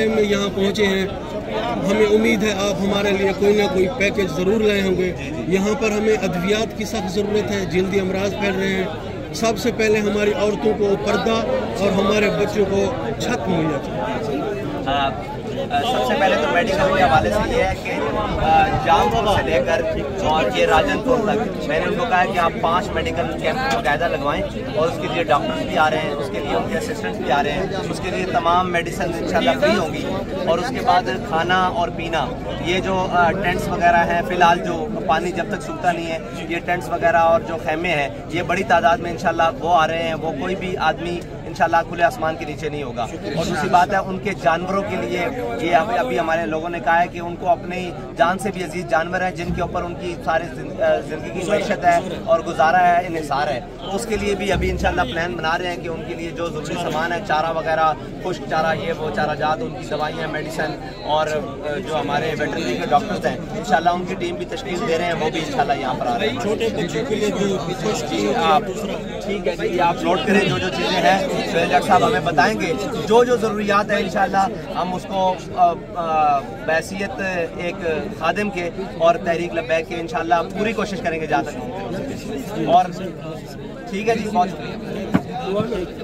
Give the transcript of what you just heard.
میں یہاں پہنچے ہیں، ہمیں امید ہے آپ ہمارے لیے کوئی نہ کوئی پیکیج ضرور لائے ہوں گے۔ یہاں پر ہمیں ادویات کی سخت ضرورت ہے، جلدی امراض پھیل رہے ہیں۔ سب سے پہلے ہماری عورتوں کو پردہ اور ہمارے بچوں کو چھت مہیا چاہیے۔ سب سے پہلے تو میڈیکل کے حوالے سے یہ ہے کہ جامپور سے لے کر اور یہ راجن پور تک میں نے ان کو کہا ہے کہ آپ 5 میڈیکل کیمپ باقاعدہ لگوائیں، اور اس کے لیے ڈاکٹرز بھی آ رہے ہیں، اس کے لیے ان کے اسسٹنٹس بھی آ رہے ہیں، اس کے لیے تمام میڈیسن انشاءاللہ فری ہوں گی۔ اور اس کے بعد کھانا اور پینا، یہ جو ٹینٹس وغیرہ ہیں، فی الحال جو پانی جب تک سوکھتا نہیں ہے، یہ ٹینٹس وغیرہ اور جو خیمے ہیں یہ بڑی تعداد میں انشاءاللہ وہ آ رہے ہیں، وہ کوئی بھی آدمی انشاءاللہ کھلے آسمان کے نیچے نہیں ہوگا۔ اور دوسری بات ہے ان کے جانوروں کے لیے، یہ ابھی ہمارے لوگوں نے کہا ہے کہ ان کو اپنی جان سے بھی عزیز جانور ہیں جن کے اوپر ان کی سارے زندگی کی معیشت ہے اور گزارا ہے، انحصار ہے، اس کے لیے بھی ابھی انشاءاللہ پلان بنا رہے ہیں کہ ان کے لیے جو ضروری سامان ہے، چارہ وغیرہ، خشک چارہ، یہ وہ چارہ جات، ان کی دوائیاں، میڈیسن، اور جو ہمارے ویٹرنری کے ڈاکٹرز ہیں انشاءاللہ ان کی ٹیم بھی تشکیل دے رہے ہیں، وہ بھی انشاءاللہ یہاں پر آ رہے ہیں۔ چھوٹے بچوں کے لیے ٹھیک ہے جی، آپ نوٹ کریں جو چیزیں ہیں، سہیل ڈاکٹر صاحب ہمیں بتائیں گے جو ضروریات ہیں انشاءاللہ ہم اس کو بحیثیت ایک خادم کے اور تحریک لبیک کے انشاءاللہ پوری کوشش کریں گے جہاں تک ممکن ہو سکے۔ اور ٹھیک ہے جی، بہت شکریہ۔